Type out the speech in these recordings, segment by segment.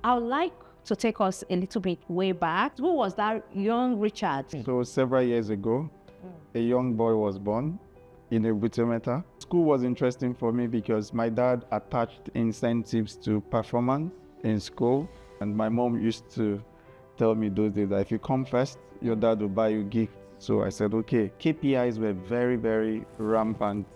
I would like to take us a little bit way back. Who was that young Richard? So several years ago, a young boy was born in Ebute, Metta. School was interesting for me because my dad attached incentives to performance in school. And my mom used to tell me those days that if you come first, your dad will buy you gifts. So I said, okay. KPIs were very, very rampant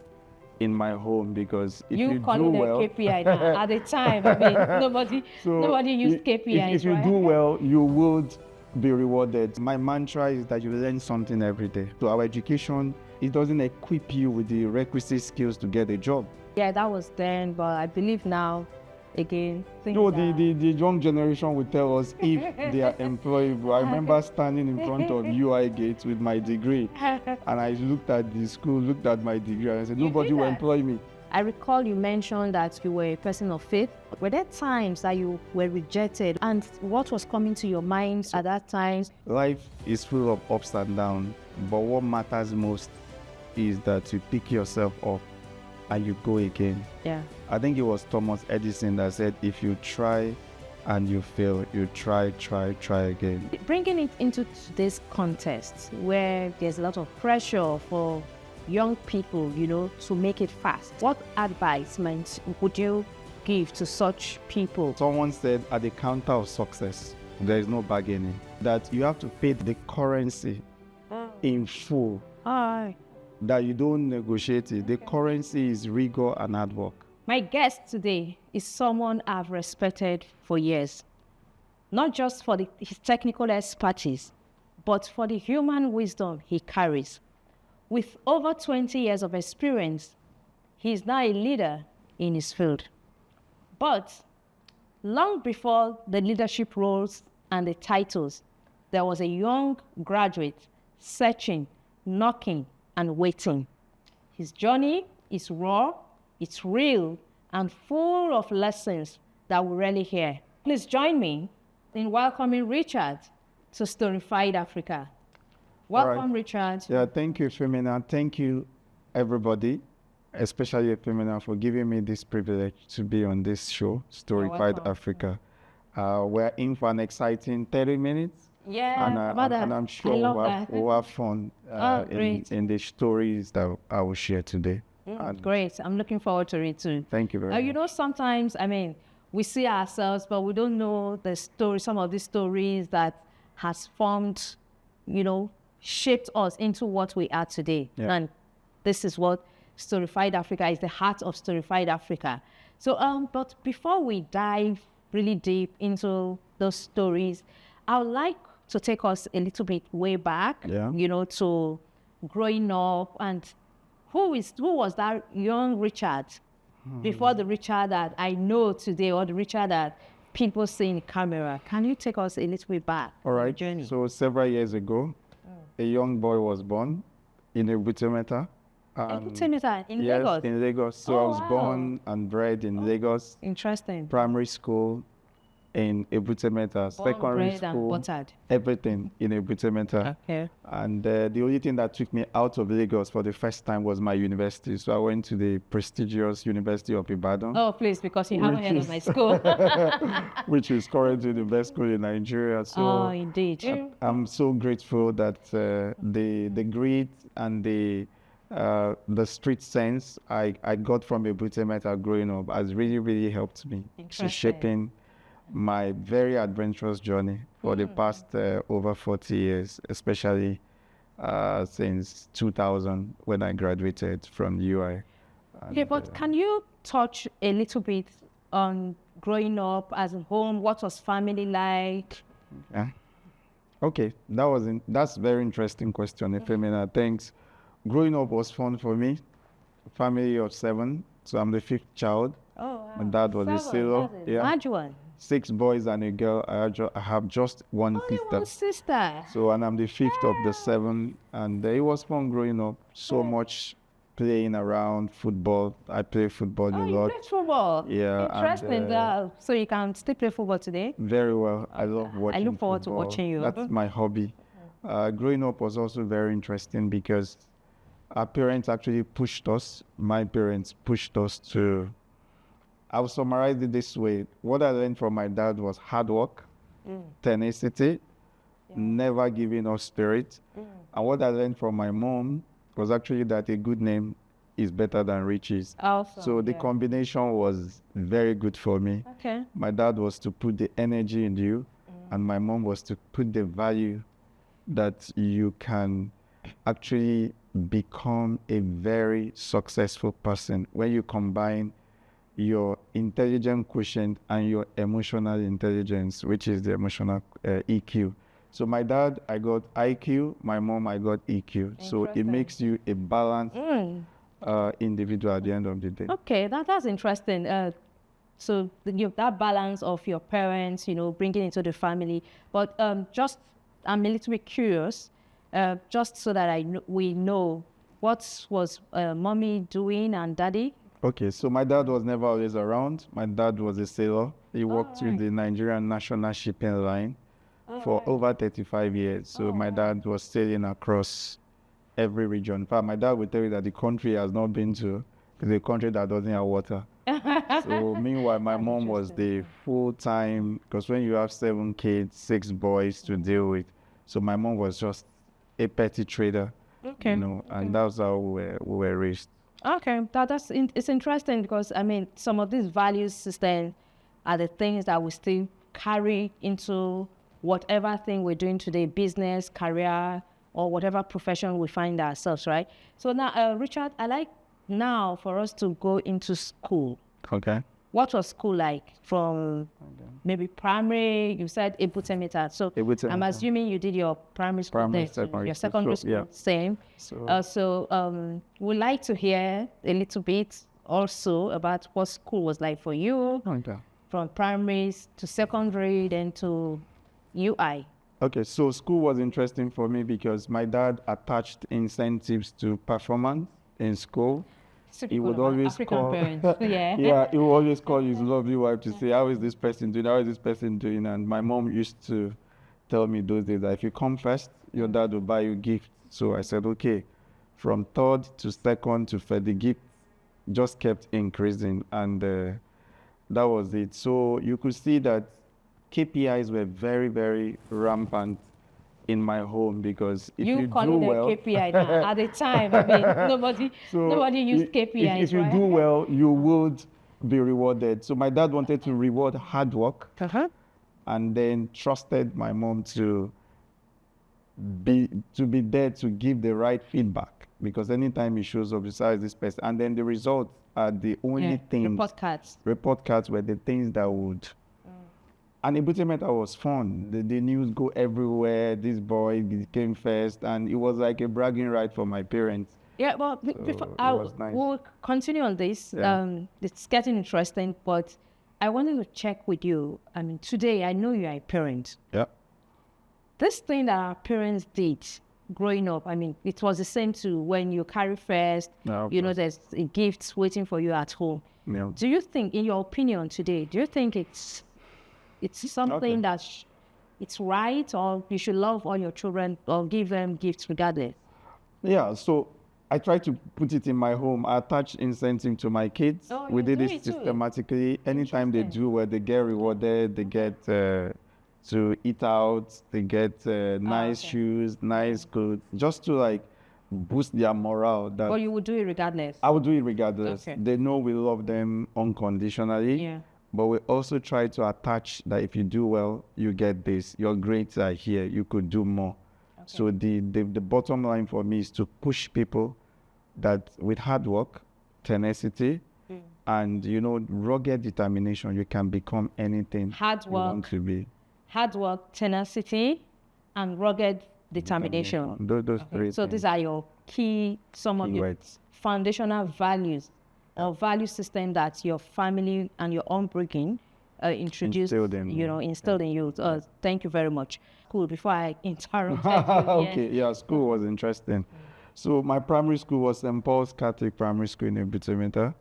in my home because if you call do it well, a KPI now. At the time, I mean, nobody used KPIs, if you right? do well, you would be rewarded. My mantra is that you learn something every day. So our education, it doesn't equip you with the requisite skills to get a job. Yeah, that was then, but I believe now, again, No, the young generation will tell us if they are employable. I remember standing in front of UI gates with my degree, and I looked at the school, looked at my degree, and I said, nobody will employ me. I recall you mentioned that you were a person of faith. Were there times that you were rejected, and what was coming to your mind at that time? Life is full of ups and downs, but what matters most is that you pick yourself up and you go again. Yeah. I think it was Thomas Edison that said, if you try and you fail, you try again. Bringing it into this context where there's a lot of pressure for young people, to make it fast, what advice would you give to such people? Someone said at the counter of success, there is no bargaining. That you have to pay the currency in full. That you don't negotiate it. The currency is rigor and hard work. My guest today is someone I've respected for years, not just for his technical expertise, but for the human wisdom he carries. With over 20 years of experience, he is now a leader in his field. But long before the leadership roles and the titles, there was a young graduate searching, knocking, and waiting. His journey is raw, it's real, and full of lessons that we rarely hear. Please join me in welcoming Richard to Storified Africa. Welcome, Richard. Yeah, thank you, Femina. Thank you, everybody, especially Femina, for giving me this privilege to be on this show, Storified Africa. We're in for an exciting 30 minutes. Yeah, and I'm sure we'll have fun in the stories that I will share today. Great. I'm looking forward to it too. Thank you very much. Sometimes, we see ourselves, but we don't know the story, some of these stories that has formed, shaped us into what we are today. Yeah. And this is what Storified Africa is, the heart of Storified Africa. So, but before we dive really deep into those stories, I would like to take us a little bit way back, to growing up, and who was that young Richard before the Richard that I know today, or the Richard that people see in the camera? Can you take us a little bit back? All right. On the journey? So several years ago, a young boy was born in Ebute, Metta. Ebute, Metta in yes, Lagos? in Lagos. So I was born and bred in Lagos. Interesting. Primary school in Ebute, Metta. Secondary school, and buttered. Everything in Ebute, Metta. Okay. And the only thing that took me out of Lagos for the first time was my university. So I went to the prestigious University of Ibadan. Oh, please, because you haven't heard of my school. Which is currently the best school in Nigeria. So indeed. I'm so grateful that the grit and the street sense I got from Ebute, Metta growing up has really, really helped me to shaping my very adventurous journey for the past over 40 years, especially since 2000 when I graduated from UI. Okay, but can you touch a little bit on growing up as a home? What was family like? Yeah. Okay, that's a very interesting question, Femina. Thanks. Growing up was fun for me. Family of 7, so I'm the 5th child. Oh, wow. My dad was a sailor. Large one. 6 boys and a girl. I have just one sister. One sister. So, and I'm the 5th of the 7, and it was fun growing up. So much playing around football. I play football a lot. You play football? Yeah. Interesting. So you can still play football today? Very well. I love watching. I look forward football. to watching you. That's my hobby. Growing up was also very interesting because our parents actually pushed us. My parents pushed us to I'll summarize it this way. What I learned from my dad was hard work, tenacity, never giving up spirit. And what I learned from my mom was actually that a good name is better than riches. Awesome. So the combination was very good for me. Okay. My dad was to put the energy in you, and my mom was to put the value that you can actually become a very successful person when you combine your intelligent quotient and your emotional intelligence, which is the emotional EQ. So my dad, I got IQ. My mom, I got EQ. So it makes you a balanced individual at the end of the day. Okay, that's interesting. So that balance of your parents, bringing into the family. But I'm a little bit curious, just so that we know what was mommy doing and daddy. Okay, so my dad was never always around. My dad was a sailor. He worked with the Nigerian National Shipping Line for over 35 years. So my dad was sailing across every region. In fact, my dad would tell you that the country he has not been to is a country that doesn't have water. So meanwhile, my mom was the full-time, because when you have 7 kids, 6 boys to deal with, so my mom was just a petty trader, and that's how we were raised. Okay, it's interesting because some of these value systems are the things that we still carry into whatever thing we're doing today, business, career, or whatever profession we find ourselves, right? So now, Richard, I like now for us to go into school. Okay. What was school like from maybe primary? You said Ebute Metta. So Ebute, I'm assuming you did your primary school there, your secondary school, same. So we'd like to hear a little bit also about what school was like for you, from primary to secondary, then to UI. Okay, so school was interesting for me because my dad attached incentives to performance in school. He would always call, he would always call his lovely wife to say, how is this person doing? How is this person doing? And my mom used to tell me those days that if you come first, your dad will buy you gifts. So I said, okay. From third to second to third, the gift just kept increasing, and that was it. So you could see that KPIs were very, very rampant in my home, because if you do well, KPI now. At the time, nobody used KPIs. If you do well, you would be rewarded. So my dad wanted to reward hard work, and then trusted my mom to be there to give the right feedback, because anytime he shows up, besides this person, and then the results are the only things. Report cards were the things that would. And Ebute Metta was fun. The news go everywhere. This boy came first, and it was like a bragging right for my parents. Yeah, well, we'll continue on this. It's getting interesting, but I wanted to check with you. Today I know you are a parent. Yeah. This thing that our parents did growing up, it was the same to when you carry first. There's a gift waiting for you at home. Yeah. Do you think, in your opinion today, do you think it's something that it's right, or you should love all your children or give them gifts regardless? Yeah, so I try to put it in my home. I attach incentive to my kids. We did it systematically. Anytime they do well, they get rewarded. They get to eat out. They get nice shoes, nice clothes, just to boost their morale. But you would do it regardless? I would do it regardless. Okay. They know we love them unconditionally. Yeah. But we also try to attach that if you do well, you get this. Your grades are here. You could do more. Okay. So the bottom line for me is to push people that with hard work, tenacity, and rugged determination, you can become anything you want to be. Hard work, tenacity, and rugged determination. Those three So things. These are your some of your foundational values, or value system that your family and your upbringing introduced, instilled in you. Thank you very much. Cool. Before I interrupt. Okay. School was interesting. So my primary school was St. Paul's Catholic Primary School in Ebute Metta.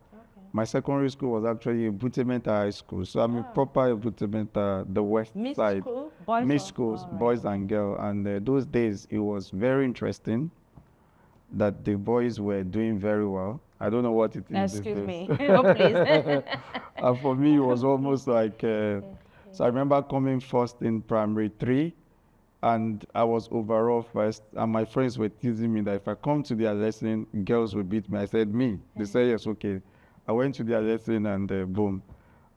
My secondary school was actually Ebute Metta High School. So I'm a proper Ebute Metta, the west side. Mixed schools, boys and girls. And those days, it was very interesting that the boys were doing very well. I don't know what it is. Excuse me. Oh, please. And for me, it was almost like, so I remember coming first in primary 3, and I was overall first, and my friends were teasing me that if I come to their lesson, girls will beat me. I said, me? They said, yes, okay. I went to their lesson, and boom,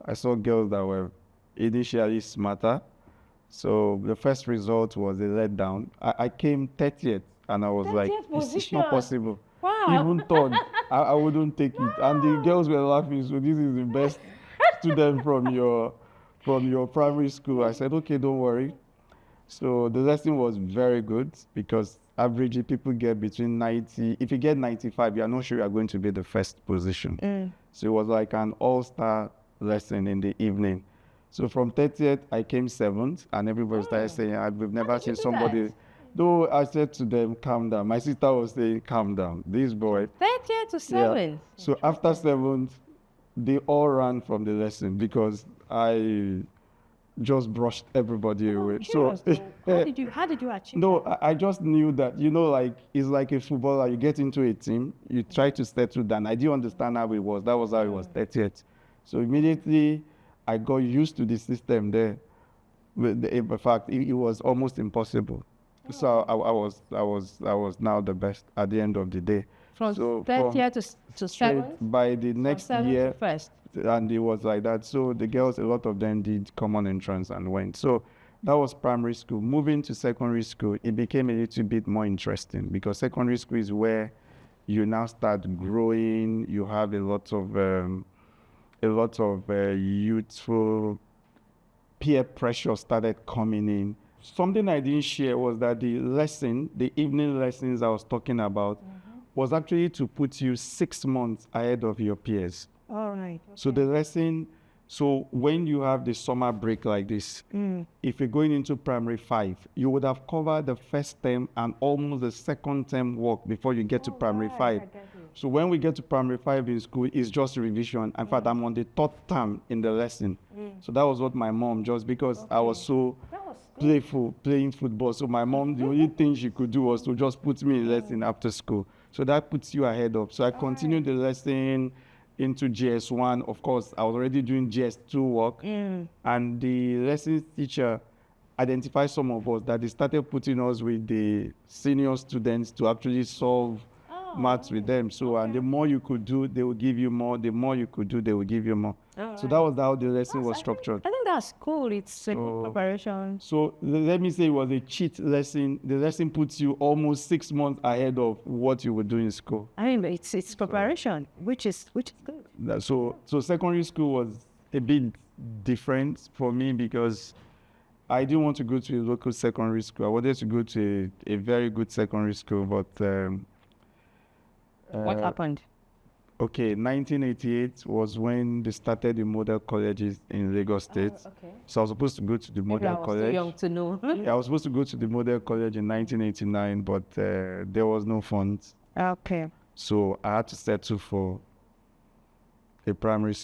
I saw girls that were initially smarter. So the first result was a letdown. I came 30th, and I was like, 30th it's not position. possible. Wow. Even third, I wouldn't take it. And the girls were laughing, so this is the best student from your primary school. I said, okay, don't worry. So the lesson was very good because averagely people get between 90. If you get 95, you are not sure you are going to be the first position. So it was like an all-star lesson in the evening. So from 30th, I came 7th, and everybody started saying, we've never seen somebody. Though I said to them, calm down. My sister was saying, calm down. This boy. 30th to 7th. So after 7th, they all ran from the lesson because I just brushed everybody away. So How did you achieve no, that? I just knew that, like it's like a footballer. You get into a team, you try to settle down. I didn't understand how it was. That was how it was 30th. So immediately I got used to the system there. In fact, it was almost impossible. So I was now the best at the end of the day. From So 30th to straight 7th? by the next year, First. and it was like that. So the girls, a lot of them did common entrance and went. So that was primary school. Moving to secondary school, it became a little bit more interesting because secondary school is where you now start growing. You have a lot of youthful peer pressure started coming in. Something I didn't share was that the evening lessons I was talking about, was actually to put you 6 months ahead of your peers. All right. So the lesson, so when you have the summer break like this, if you're going into primary 5, you would have covered the first term and almost the second term work before you get to primary 5. So when we get to primary 5 in school, it's just revision. In fact, I'm on the 3rd term in the lesson. So that was what my mom, just because I was so playful, playing football. So my mom, the only thing she could do was to just put me in lesson after school. So that puts you ahead of. So I continued the lesson into GS1. Of course, I was already doing GS2 work. And the lessons teacher identified some of us that they started putting us with the senior students to actually solve maths with them. So, and the more you could do, they will give you more. The more you could do, they will give you more. So that was how the lesson was structured. I think that's cool. It's a good preparation. So let me say it was a cheat lesson. The lesson puts you almost 6 months ahead of what you would do in school. I mean, it's preparation, which is good. So secondary school was a bit different for me because I didn't want to go to a local secondary school. I wanted to go to a very good secondary school, but What happened? Okay, 1988 was when they started the model colleges in Lagos State. Okay. So I was supposed to go to the Maybe model I was too college. young to know. Yeah, I was supposed to go to the model college in 1989, but there was no funds. Okay. So I had to settle for a primary,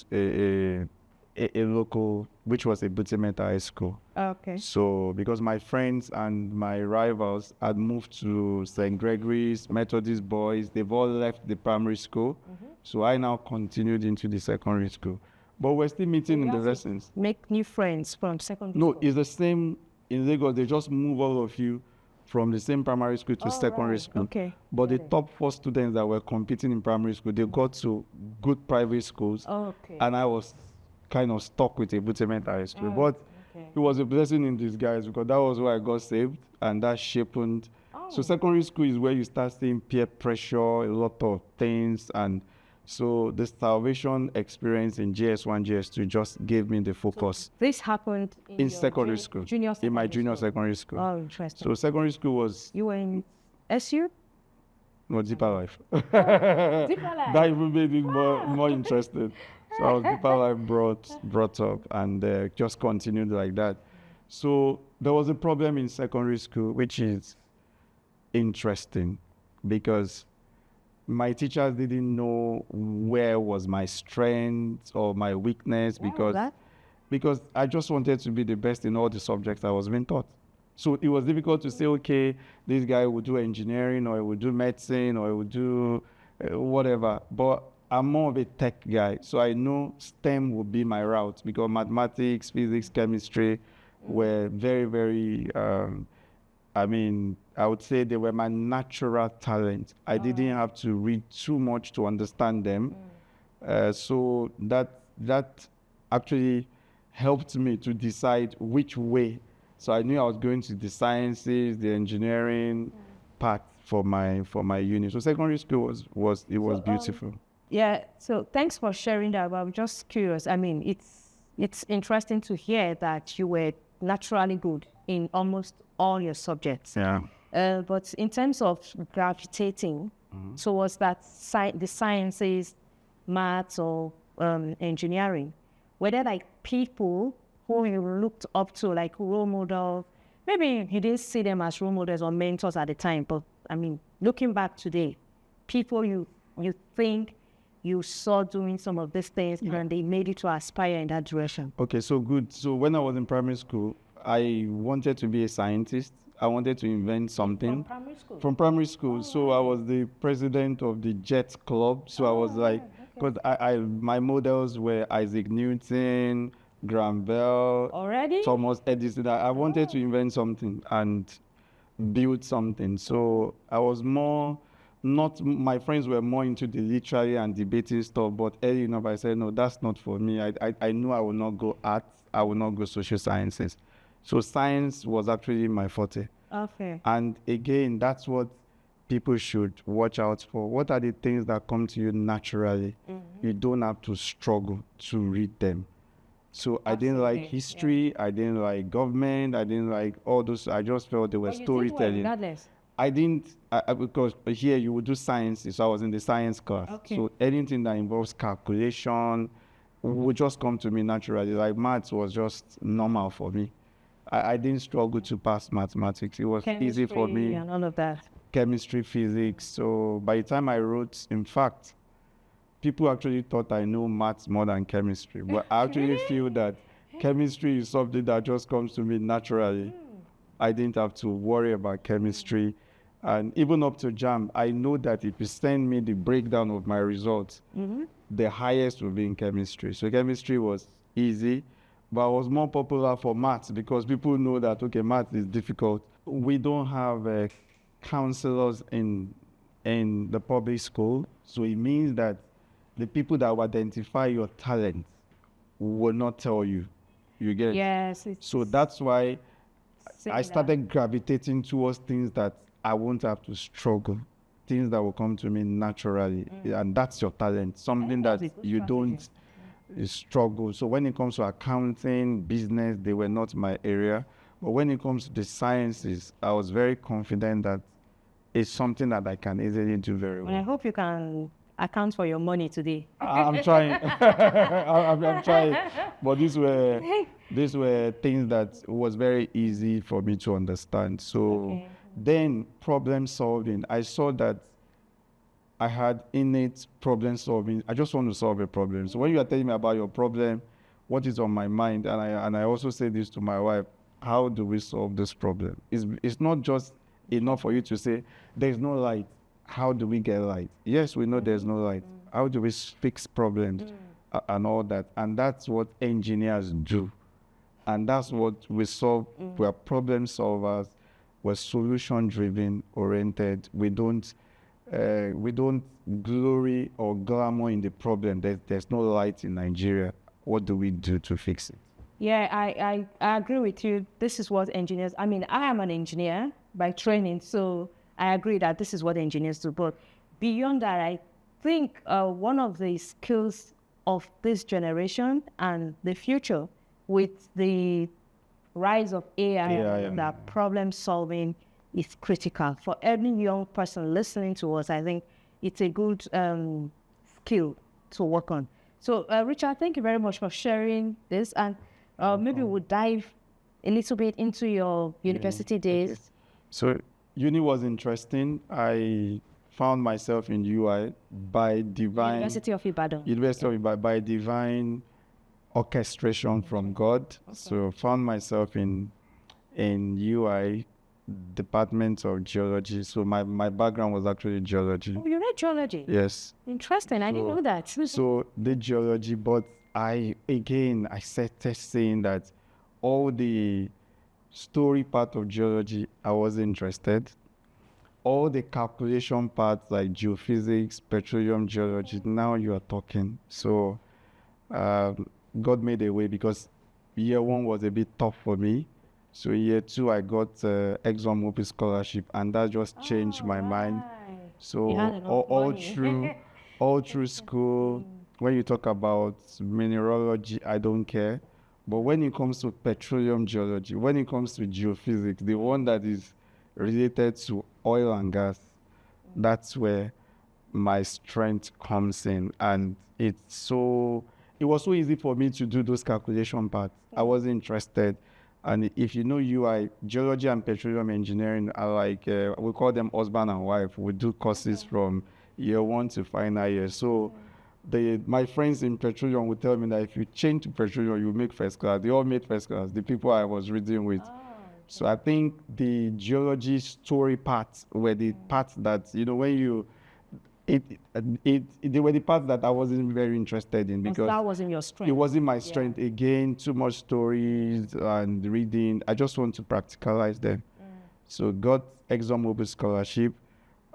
a local, which was Ebute Metta High School. Okay. So because my friends and my rivals had moved to St. Gregory's, Methodist boys, they've all left the primary school. So I now continued into the secondary school. But we're still meeting in the lessons. Make new friends from secondary No, school. it's the same in Lagos. They just move all of you from the same primary school to secondary school. Okay. But the top 4 students that were competing in primary school, they got to good private schools. Okay. And I was kind of stuck with Ebute Metta High School. But it was a blessing in disguise because that was where I got saved and that shaped. So secondary school is where you start seeing peer pressure, a lot of things. And so the salvation experience in GS1, GS2 just gave me the focus. This happened In secondary school. In my junior secondary school. Oh, interesting. So secondary school was You were in SU? no deeper life. Deeper life. That even made it more interesting. So I was deeper life brought up and just continued like that. So there was a problem in secondary school, which is interesting because my teachers didn't know where was my strength or my weakness because I just wanted to be the best in all the subjects I was being taught. So it was difficult to say, okay, this guy would do engineering or he would do medicine or he would do whatever. But I'm more of a tech guy, so I know STEM will be my route because mathematics, physics, chemistry were very, very. I would say they were my natural talent. I didn't have to read too much to understand them. So that actually helped me to decide which way. So I knew I was going to the sciences, the engineering part for my uni. So secondary school was beautiful. Yeah, so thanks for sharing that. But I'm just curious. I mean, it's interesting to hear that you were naturally good in almost all your subjects. Yeah. But in terms of gravitating towards that the sciences, maths, or engineering, were there like people who you looked up to, like role models? Maybe you didn't see them as role models or mentors at the time, but I mean, looking back today, people you think you saw doing some of these things and they made you to aspire in that direction. Okay, so good. So when I was in primary school, I wanted to be a scientist. I wanted to invent something. From primary school? From primary school. So I was the president of the Jet Club. So I was like, because my models were Isaac Newton, Graham Bell, Already? Thomas Edison. I wanted to invent something and build something. So I was my friends were more into the literary and debating stuff, but early enough I said, no, that's not for me. I knew I would not go arts, I would not go social sciences. So science was actually my forte. Okay. And again, that's what people should watch out for. What are the things that come to you naturally? You don't have to struggle to read them. So I didn't like history, I didn't like government, I didn't like all those. I just felt they were storytelling. Regardless. I didn't, because here you would do science, so I was in the science class. Okay. So anything that involves calculation would just come to me naturally. Like maths was just normal for me. I didn't struggle to pass mathematics. It was easy for me. And all of that. Chemistry, physics. So by the time I wrote, in fact, people actually thought I know maths more than chemistry. But I actually feel that chemistry is something that just comes to me naturally. I didn't have to worry about chemistry. And even up to JAM, I know that if you send me the breakdown of my results, the highest will be in chemistry. So chemistry was easy, but I was more popular for maths because people know that, okay, maths is difficult. We don't have counselors in the public school. So it means that the people that will identify your talent will not tell you. You get it? Yes. So that's why I started gravitating towards things that I won't have to struggle, things that will come to me naturally. And that's your talent, something that you don't struggle. So when it comes to accounting, business, they were not my area. But when it comes to the sciences, I was very confident that it's something that I can easily do very well. And I hope you can account for your money today. I'm trying. I'm trying. But these were things that was very easy for me to understand. So then problem solving, I saw that I had innate problem solving. I just want to solve a problem. So when you are telling me about your problem, what is on my mind, and I also say this to my wife, how do we solve this problem? It's not just enough for you to say there's no light. How do we get light? Yes, we know there's no light. How do we fix problems and all that? And that's what engineers do. And that's what we solve. We're problem solvers. We're solution-driven, oriented. We don't glory or glamour in the problem. There's no light in Nigeria. What do we do to fix it? Yeah, I agree with you. This is what engineers, I mean, I am an engineer by training, so I agree that this is what engineers do. But beyond that, I think one of the skills of this generation and the future with the rise of AI, that problem solving is critical. For every young person listening to us, I think it's a good skill to work on. So, Richard, thank you very much for sharing this. And maybe we'll dive a little bit into your university days. Okay. So, uni was interesting. I found myself in UI by divine... University of Ibadan. University of Ibadan, by divine orchestration from God. So found myself in UI Department of Geology. So my background was actually geology. Oh, you read geology? Yes. Interesting. I didn't know that. So the geology, but I started saying that all the story part of geology, I was interested. All the calculation parts like geophysics, petroleum geology, now you are talking. So God made a way because year one was a bit tough for me. So year two, I got ExxonMobil scholarship, and that just changed my mind. So You had enough all money. all through school, when you talk about mineralogy, I don't care. But when it comes to petroleum geology, when it comes to geophysics, the one that is related to oil and gas, that's where my strength comes in. And it was so easy for me to do those calculation parts. I wasn't interested. And if you know UI, geology and petroleum engineering are like, we call them husband and wife. We do courses from year one to final year. So my friends in petroleum would tell me that if you change to petroleum, you make first class. They all made first class, the people I was reading with. So I think the geology story parts were the parts that, when you, they were the parts that I wasn't very interested in because that wasn't your strength. it wasn't my strength. Again, too much stories and reading. I just want to practicalize them. So got ExxonMobil scholarship,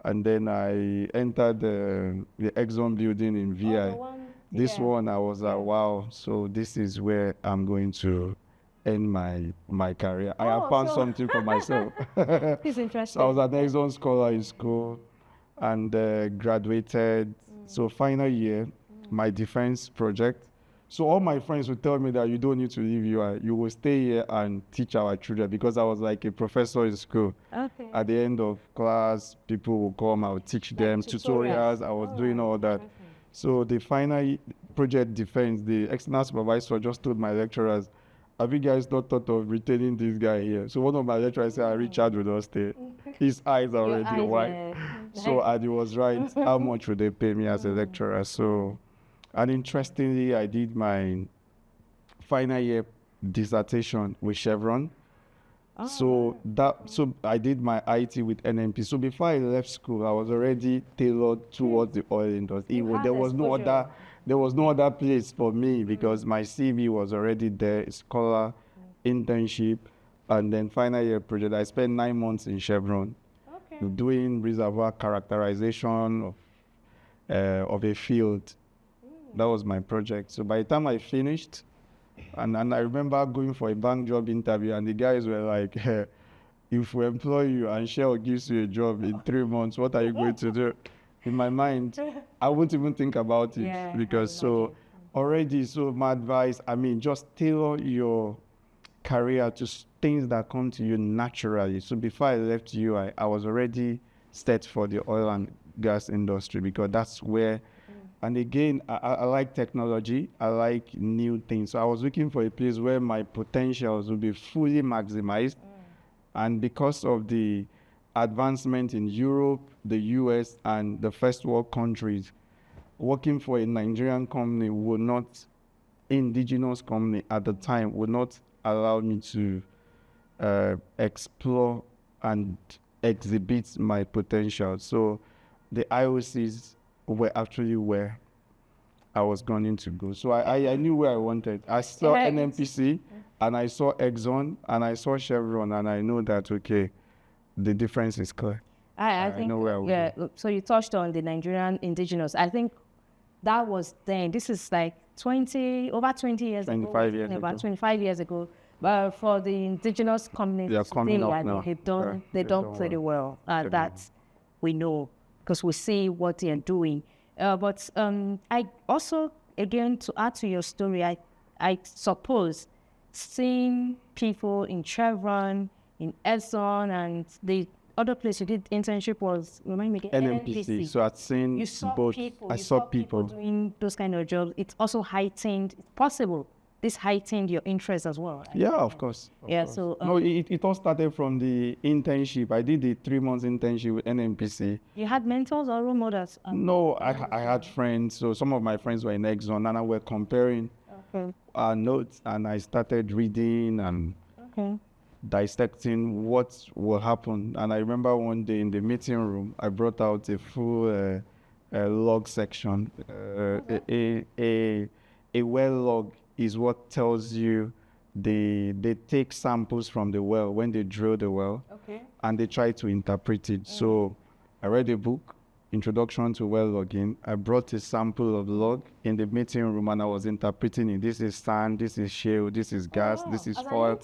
and then I entered the Exxon building in VI. This one, I was like, wow, so this is where I'm going to end my career. I have found something for myself. It's interesting. So I was an Exxon scholar in school and graduated. So final year, my defense project. So all my friends would tell me that you don't need to leave UI. You will stay here and teach our children because I was like a professor in school. Okay. At the end of class, people will come, I would teach them tutorials. I was doing all that. So the final project defense, the external supervisor just told my lecturers, have you guys not thought of retaining this guy here? So one of my lecturers said, Richard will not stay. His eyes are already wide. So and he was right. How much would they pay me as a lecturer? So, and interestingly, I did my final year dissertation with Chevron. So I did my IT with NNPC. So before I left school, I was already tailored towards the oil industry. There was no other place for me because my CV was already there, scholar, internship, and then final year project. I spent 9 months in Chevron doing reservoir characterization of a field. That was my project. So by the time I finished, and I remember going for a bank job interview, and the guys were like, hey, if we employ you and Shell gives you a job in 3 months, what are you going to do? In my mind, I wouldn't even think about it because already, my advice, just tailor your career to things that come to you naturally. So before I left UI, I was already set for the oil and gas industry because that's where, and again, I like technology. I like new things. So I was looking for a place where my potentials would be fully maximized. And because of the advancement in Europe, the US, and the first world countries, working for a Nigerian company would not, indigenous company at the time, would not allow me to explore and exhibit my potential. So the IOCs were actually where I was going to go. So I knew where I wanted. I saw NNPC, and I saw Exxon, and I saw Chevron, and I know that, okay, the difference is clear. I think, so you touched on the Nigerian indigenous. I think that was then. This is like over 20 years 25 ago. years About ago. 25 years ago. But for the indigenous community, They are coming up now. They've done pretty well. That we know because we see what they are doing. But I also, again, to add to your story, I suppose seeing people in Chevron, in Exxon, and the other place you did internship was, remind me again, NNPC. So I'd seen you saw both. People, I saw people doing those kind of jobs. It's also heightened, it's possible, this heightened your interest as well. Right? Yeah, of course. So... no, it all started from the internship. I did the 3 months internship with NNPC. You had mentors or role models? No, I had friends. So some of my friends were in Exxon, and I were comparing notes, and I started reading, and dissecting what will happen. And I remember one day in the meeting room, I brought out a full log section. A well log is what tells you they take samples from the well when they drill the well, and they try to interpret it. So I read a book, Introduction to Well Logging. I brought a sample of log in the meeting room and I was interpreting it. This is sand, this is shale, this is gas, this is oil.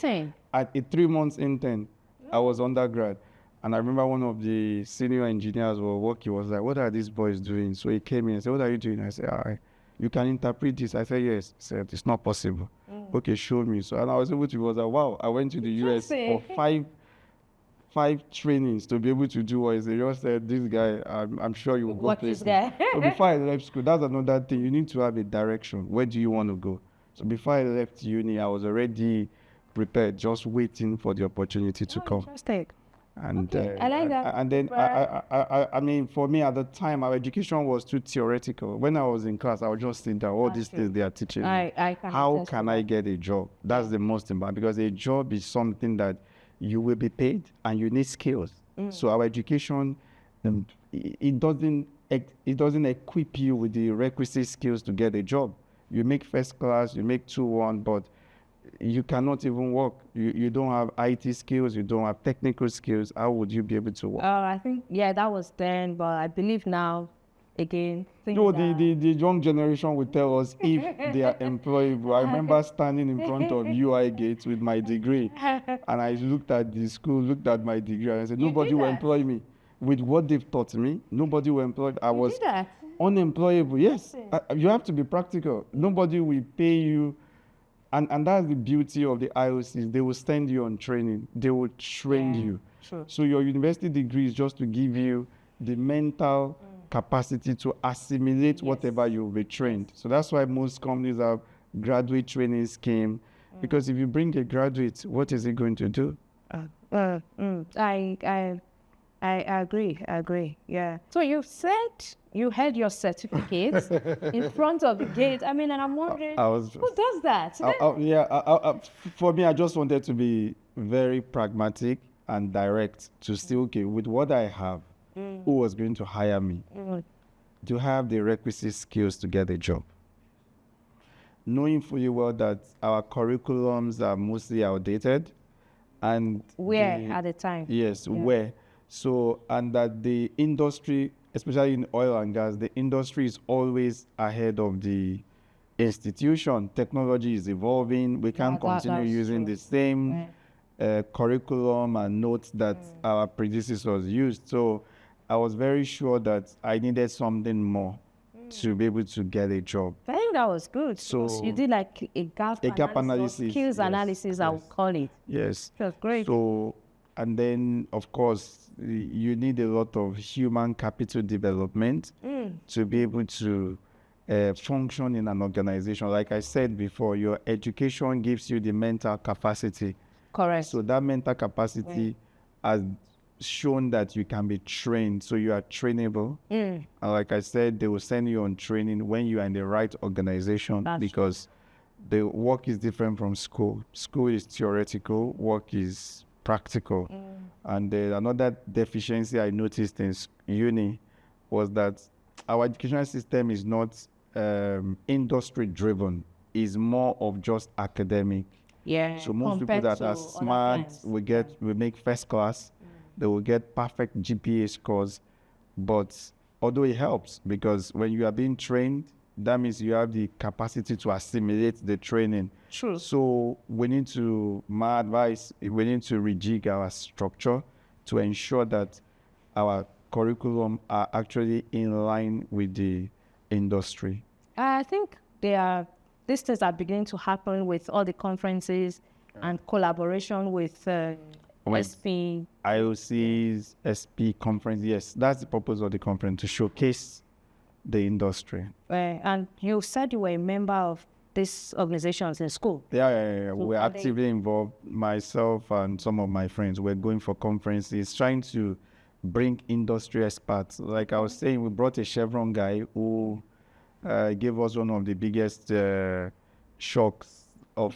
At a 3 months intern, I was undergrad. And I remember one of the senior engineers were working, was like, what are these boys doing? So he came in and said, what are you doing? I said, you can interpret this. I said, yes. He said, it's not possible. Okay, show me. So, and I was able to, was like, wow, I went to the US for five trainings to be able to do what they just said, this guy, I'm sure you will go places. So before I left school, that's another thing. You need to have a direction. Where do you want to go? So before I left uni, I was already prepared, just waiting for the opportunity to come. Interesting. And I like that. And then I mean, for me at the time, our education was too theoretical. When I was in class, I would just sit down, all these things they are teaching me. How can I get a job? That's the most important, because a job is something that you will be paid and you need skills. So our education, it doesn't equip you with the requisite skills to get a job. You make first class, you make 2-1, but you cannot even work. You don't have IT skills, you don't have technical skills. How would you be able to work? I think, that was then, but I believe now, again. No, the young generation will tell us if they are employable. I remember standing in front of UI gates with my degree, and I looked at the school, looked at my degree, and I said, nobody will employ me. With what they've taught me, nobody will employ me. I was unemployable. Yes, you have to be practical. Nobody will pay you. And that's the beauty of the IOCs. They will send you on training. They will train you. True. So your university degree is just to give you the mental capacity to assimilate whatever you'll be trained. So that's why most companies have graduate training scheme. Because if you bring a graduate, what is he going to do? I agree. Yeah. So you said you had your certificates in front of the gate. I mean, and I'm wondering, who does that? For me, I just wanted to be very pragmatic and direct to say, okay, with what I have, who was going to hire me? Do you have the requisite skills to get a job? Knowing fully well that our curriculums are mostly outdated. And at the time? Yes, where. So, and that the industry, especially in oil and gas, the industry is always ahead of the institution. Technology is evolving. We can't continue using the same curriculum and notes that our predecessors used. So I was very sure that I needed something more to be able to get a job. I think that was good. So you did like a gap analysis, skills analysis, I would call it. Yes. That's great. So, and then, of course, you need a lot of human capital development to be able to function in an organization. Like I said before, your education gives you the mental capacity. Correct. So that mental capacity has shown that you can be trained. So you are trainable. And like I said, they will send you on training when you are in the right organization. Because the work is different from school. School is theoretical, work is practical. And another deficiency I noticed in uni was that our educational system is not industry driven. It's more of just academic. Yeah. So most people that are smart will make first class. They will get perfect GPA scores. But although it helps, because when you are being trained, that means you have the capacity to assimilate the training. True. So my advice, we need to rejig our structure to ensure that our curriculum are actually in line with the industry. I think these things are beginning to happen with all the conferences and collaboration with SP. IOCs, SP conference, yes. That's the purpose of the conference, to showcase the industry. And you said you were a member of these organizations in school. Yeah. So we're actively involved. Myself and some of my friends, we're going for conferences, trying to bring industry experts. Like I was saying, we brought a Chevron guy who gave us one of the biggest shocks of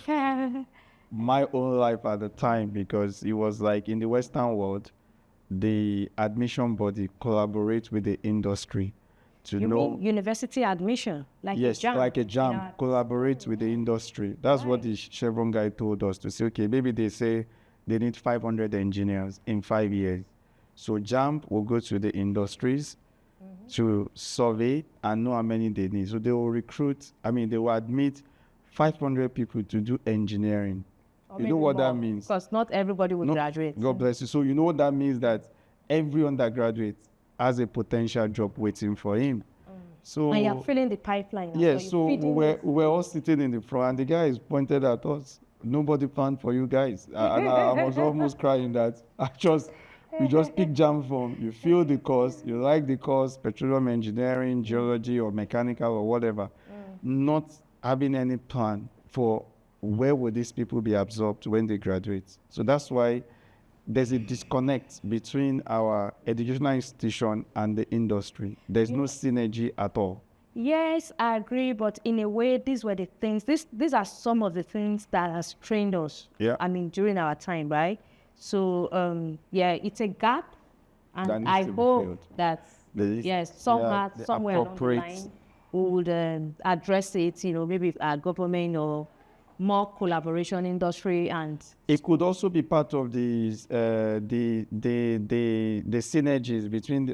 my own life at the time, because it was like in the Western world, the admission body collaborates with the industry to You know. mean university admission, like a Yes, jam? like a jam, collaborate with the industry. That's what the Chevron guy told us, to say, okay, maybe they say they need 500 engineers in 5 years. So JAM will go to the industries to survey and know how many they need. So they will recruit, they will admit 500 people to do engineering. Or You know maybe what that more, means? Because not everybody will No, graduate. God bless you. So you know what that means? That every undergraduate has a potential job waiting for him. So And you're filling the pipeline. yeah, you're so feeding we it. were all sitting in the front, and the guys pointed at us. Nobody planned for you guys. And I was almost crying that we just pick jam form. You feel the course, you like the course, petroleum engineering, geology, or mechanical, or whatever, not having any plan for where will these people be absorbed when they graduate. So that's why there's a disconnect between our educational institution and the industry. There's no synergy at all. Yes, I agree, but in a way, these were the things. These are some of the things that has trained us. Yeah. During our time, right? So, it's a gap, That and needs I to be hope filled. that The somewhere along the appropriate- line, we would address it. Maybe our government or more collaboration industry and. It could also be part of the synergies between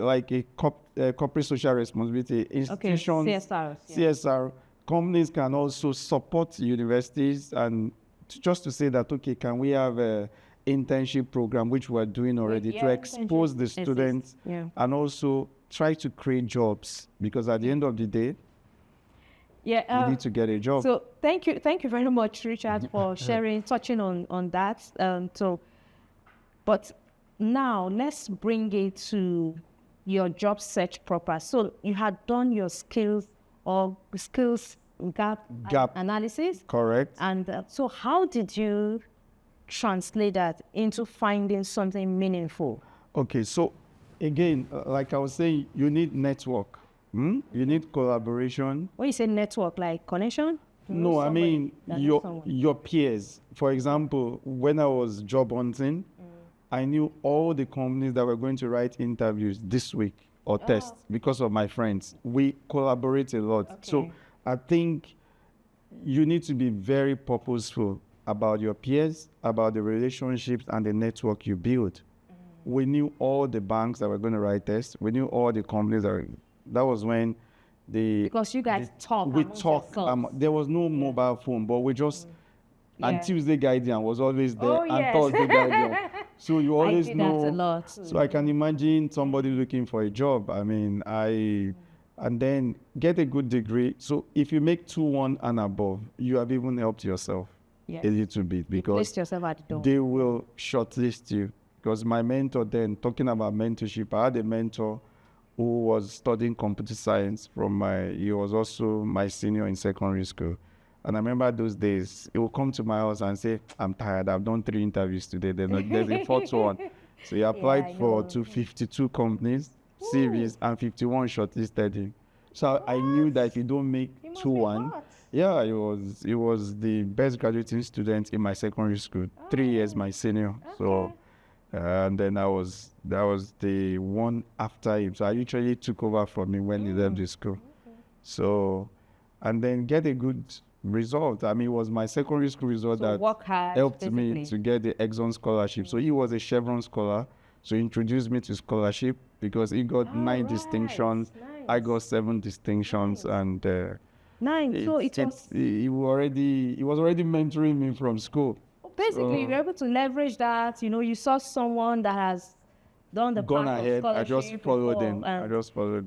corporate social responsibility institutions, CSRs, yeah. CSR companies can also support universities, and just to say that, okay, can we have a internship program, which we're doing already, to expose the students and also try to create jobs, because at the end of the day, you need to get a job. So thank you very much, Richard, for touching on that. But now let's bring it to your job search proper. So you had done your skills gap analysis. Correct. And so how did you translate that into finding something meaningful? Okay, so again, like I was saying, you need network. You need collaboration. When you say network, like connection? No, I mean your peers. For example, when I was job hunting, I knew all the companies that were going to write interviews this week or tests because of my friends. We collaborate a lot. Okay. So I think you need to be very purposeful about your peers, about the relationships and the network you build. We knew all the banks that were going to write tests. We knew all the companies that was when because you guys talk. We talk. There was no mobile phone, but we just and Tuesday Guardian was always there, and Thursday Guardian. So you always know. That a lot. So I can imagine somebody looking for a job. And then get a good degree. So if you make 2-1 and above, you have even helped yourself a little bit, because you placed yourself at the door. They will shortlist you. Because my mentor then, talking about mentorship, I had a mentor who was studying computer science he was also my senior in secondary school. And I remember those days, he would come to my house and say, I'm tired, I've done 3 interviews today, there's a 4th one. So he applied for 252 companies, CVs, and 51 shortlisted him. So I knew that if you don't make 2-1, he was the best graduating student in my secondary school, 3 years my senior. So and then that was the one after him. So I literally took over from him when he left the school. So, and then get a good result. It was my secondary school result that helped me to get the Exxon scholarship. So he was a Chevron scholar. So he introduced me to scholarship because he got 9 distinctions. Nice. I got 7 distinctions, and 9. So he was already mentoring me from school. Basically, you were able to leverage that. You saw someone that has done the gone ahead. I just followed them.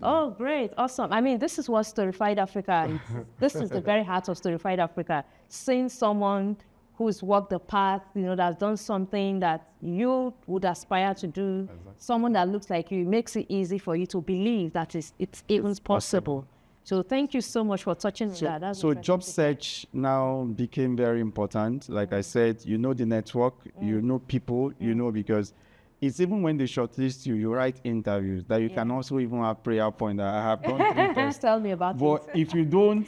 Oh, great. Awesome. This is what Storified Africa is. This is the very heart of Storified Africa. Seeing someone who's walked the path, that's done something that you would aspire to do. Exactly. Someone that looks like you, makes it easy for you to believe that it's even possible. So thank you so much for touching that. So job search now became very important. Like I said, the network, you know people, because it's even when they shortlist you, you write interviews that you can also even have prayer point. I have done 3 tests. Tell me about it. But if you don't,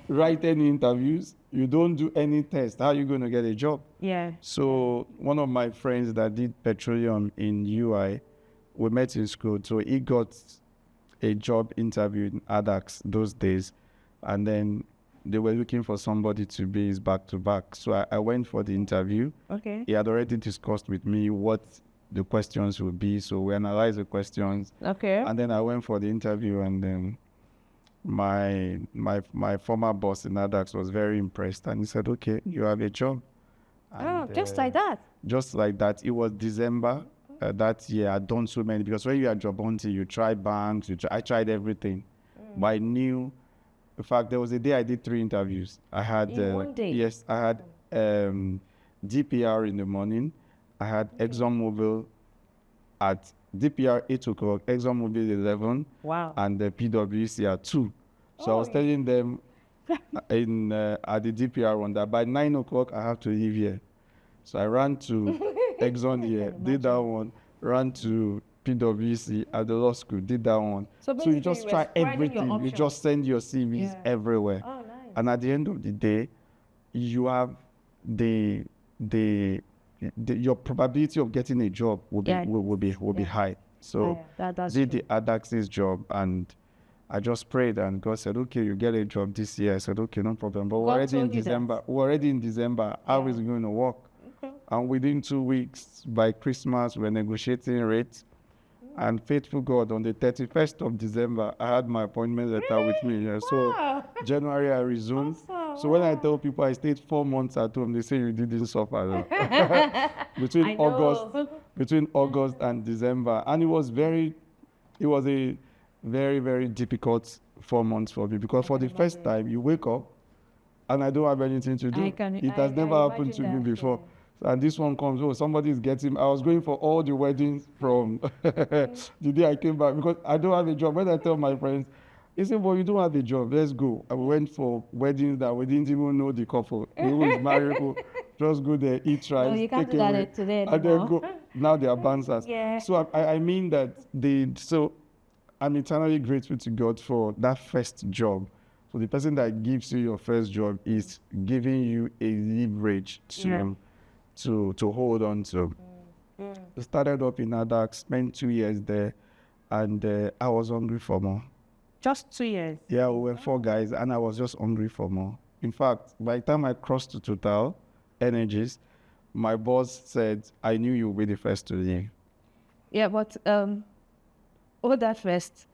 write any interviews, you don't do any test, how are you going to get a job? Yeah. So one of my friends that did petroleum in UI, we met in school. So he got a job interview in Addax those days, and then they were looking for somebody to be his back-to-back. So I went for the interview. Okay. He had already discussed with me what the questions would be. So we analyzed the questions. Okay. And then I went for the interview, and then my former boss in Addax was very impressed, and he said, "Okay, you have a job." And, Just like that. Just like that. It was December that year. I'd done so many, because when you are job hunting, you try banks, I tried everything. But I knew, in fact, there was a day I did 3 interviews. I had In one day? Yes, I had DPR in the morning. I had ExxonMobil at DPR 8 o'clock, ExxonMobil 11, Wow. and the PwC at 2. So I was telling them at the DPR one that by 9 o'clock I have to leave here. So I ran to Exxon here, did that one, ran to PwC at the law school, did that one. So you just try everything. You just send your CVs everywhere. Oh, nice. And at the end of the day, you have your probability of getting a job will be high. So that's did true. the Addax's job, and I just prayed, and God said, "Okay, you get a job this year." I said, "Okay, no problem." But we're already in December. We're already in December. How is it going to work? Okay. And within 2 weeks, by Christmas, we're negotiating rates. And faithful God, on the 31st of December, I had my appointment letter with me. Yeah. Wow. So January, I resumed. Awesome. So when I tell people I stayed 4 months at home, they say you didn't suffer. between August and December, and it was a very, very difficult 4 months for me, because for the first time you wake up and I don't have anything to do. It has never happened to me before. And this one comes, somebody is getting, I was going for all the weddings from the day I came back, because I don't have a job. When I tell my friends, they say, "Well, you don't have a job, let's go." And we went for weddings that we didn't even know the couple. We were married, just go there, eat rice, No, you can't take do that away, today and then go. Now they are bouncers. Yeah. So I mean that so I'm eternally grateful to God for that first job. So the person that gives you your first job is giving you a leverage to hold on to. I started up in Addax, spent 2 years there, and I was hungry for more. Just 2 years? Yeah, we were 4 guys, and I was just hungry for more. In fact, by the time I crossed to Total Energies, my boss said, "I knew you would be the first to leave." Yeah, but all that first,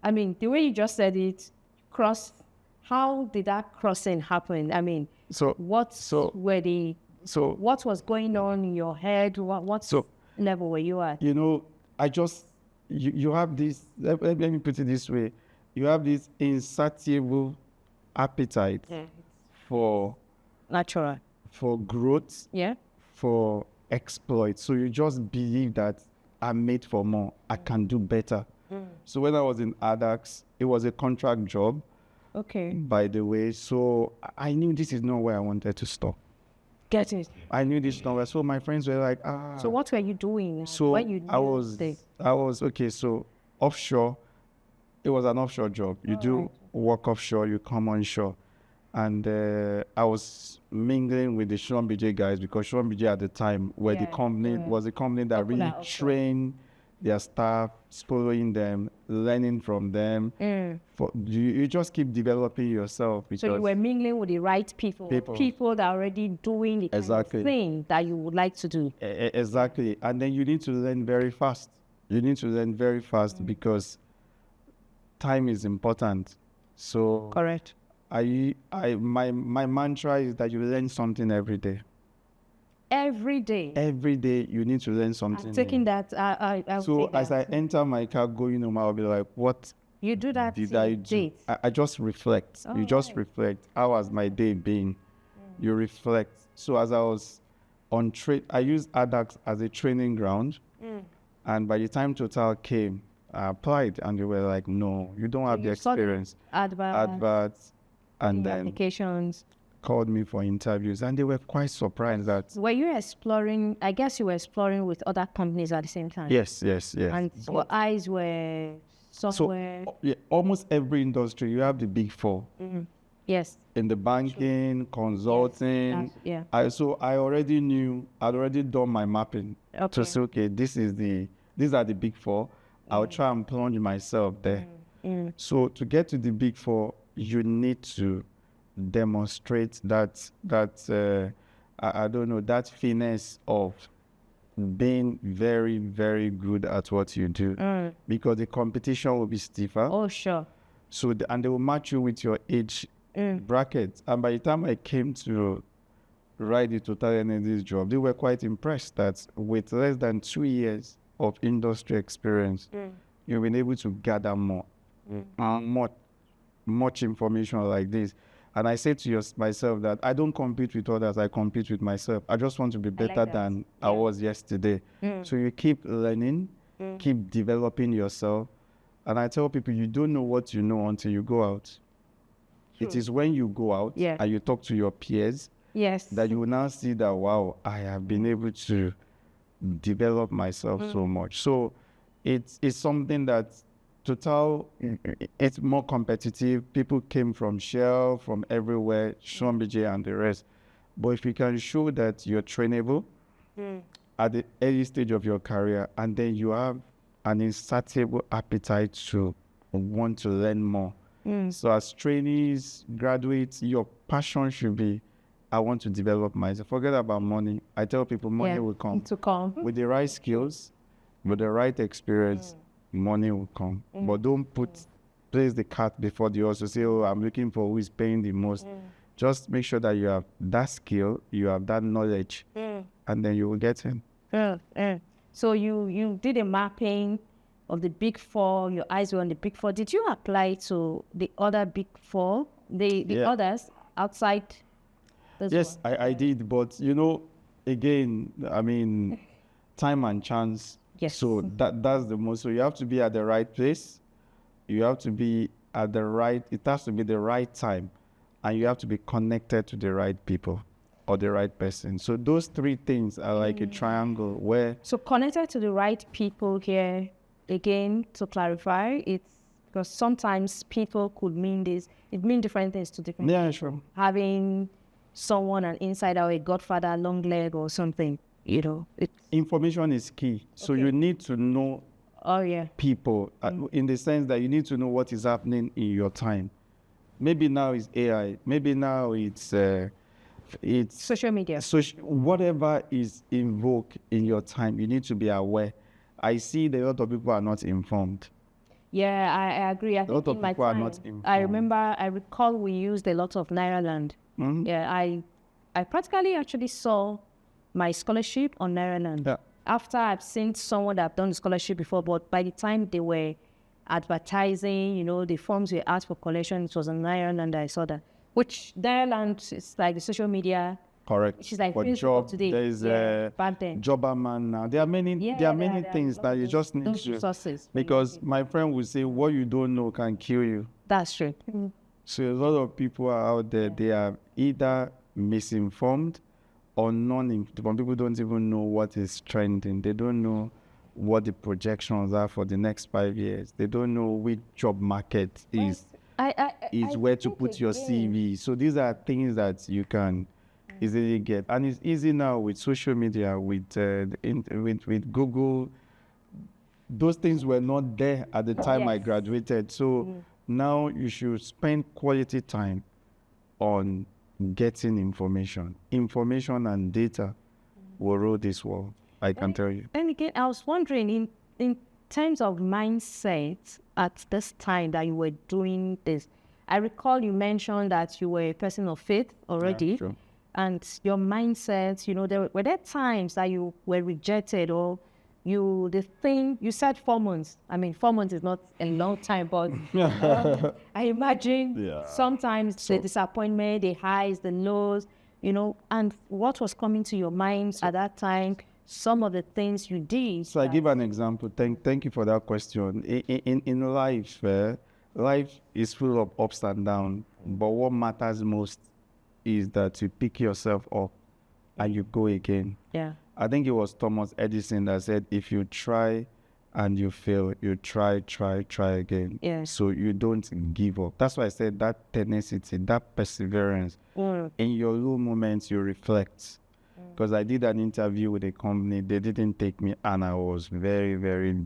I mean, the way you just said it, how did that crossing happen? I mean, what was going on in your head? What level were you at? You know, you have this, let me put it this way, you have this insatiable appetite for growth, for exploit. So you just believe that I'm made for more, I can do better. So when I was in Addax, it was a contract job. Okay. By the way, so I knew this is not where I wanted to stop. Get it. I knew this nowhere. So my friends were like, So what were you doing? So when you I was okay. So offshore, it was an offshore job. You do work offshore, you come onshore. And I was mingling with the ExxonMobil guys, because ExxonMobil at the time was a company that really trained their staff, following them, learning from them. You just keep developing yourself. So you were mingling with the right people that are already doing the kind of thing that you would like to do. Exactly. And then you need to learn very fast. Because time is important. So correct. My mantra is that you learn something every day. Every day. Every day you need to learn something. I'm taking that. So as I enter my car going home, I'll be like, "What you do that did I do?" I just reflect. You just reflect. How has my day been? You reflect. So as I was on I used Addax as a training ground. And by the time Total came, I applied, and they were like, "No, you don't have the experience." Adverts, and then applications. Called me for interviews, and they were quite surprised that. Were you exploring? I guess you were exploring with other companies at the same time. Yes. And your eyes were somewhere. So, almost every industry, you have the big four. Yes. in the banking, consulting. Yeah. I'd already done my mapping Okay. to say, okay, these are the big four. I'll try and plunge myself there. So to get to the big four, you need to demonstrate that I don't know, that finesse of being very, very good at what you do, because the competition will be stiffer. Oh, sure. So and they will match you with your age bracket. And by the time I came to write the Total Energies job, they were quite impressed that with less than 2 years of industry experience, you've been able to gather more much information like this. And I say to myself that I don't compete with others, I compete with myself. I just want to be better than I was yesterday. So you keep learning, keep developing yourself. And I tell people, you don't know what you know until you go out. True. It is when you go out and you talk to your peers that you will now see that, wow, I have been able to develop myself so much. So it's something that Total, it's more competitive. People came from Shell, from everywhere, Schlumberger and the rest. But if you can show that you're trainable at the early stage of your career, and then you have an insatiable appetite to want to learn more. So as trainees, graduates, your passion should be, I want to develop myself. Forget about money. I tell people money will come. With the right skills, with the right experience, money will come. But don't place the cart before the horse to say, oh, I'm looking for who is paying the most. Just make sure that you have that skill, you have that knowledge, and then you will get in. So you did a mapping of the big four, your eyes were on the big four. Did you apply to the other big four, the others outside this Yes, one? I did, but again, I mean, time and chance. Yes. So that's the most. So you have to be at the right place. You have to be at the right, it has to be the right time. And you have to be connected to the right people or the right person. So those three things are like a triangle where... So connected to the right people here, again, to clarify, it's because sometimes people could mean this. It means different things to different people. Sure. Having someone, an insider or a godfather, long leg or something. Information is key. So you need to know people in the sense that you need to know what is happening in your time. Maybe now it's AI. Maybe now it's social media. Whatever is in vogue in your time, you need to be aware. I see that a lot of people are not informed. Yeah, I agree. I think in my time, I recall we used a lot of Nairaland. Yeah, I practically actually saw my scholarship on Nairaland. Yeah. After I've seen someone that have done the scholarship before, but by the time they were advertising, the forms were asked for collection, it was on Nairaland. I saw that. Which Nairaland is like the social media. Correct. Which is like for Facebook job today. There is back then. Jobberman now. There are many things that you just need to. Resources. Because my friend would say, what you don't know can kill you. That's true. So a lot of people are out there. They are either misinformed or non-informed. People don't even know what is trending. They don't know what the projections are for the next 5 years. They don't know which job market is where to put your CV. So these are things that you can easily get. And it's easy now with social media, with Google. Those things were not there at the time I graduated. So now you should spend quality time on getting information. Information and data will rule this world, I can tell you. And again, I was wondering, in terms of mindset at this time that you were doing this, I recall you mentioned that you were a person of faith already. Yeah, sure. And your mindset, were there times that you were rejected or you said 4 months. I mean, 4 months is not a long time, but I imagine sometimes the disappointment, the highs, the lows, and what was coming to your mind at that time, some of the things you did. So I give an example. Thank you for that question. In life, life is full of ups and downs, but what matters most is that you pick yourself up and you go again. Yeah. I think it was Thomas Edison that said, if you try and you fail, you try again. Yeah. So you don't give up. That's why I said that tenacity, that perseverance. In your low moments, you reflect. Because I did an interview with a company, they didn't take me, and I was very, very,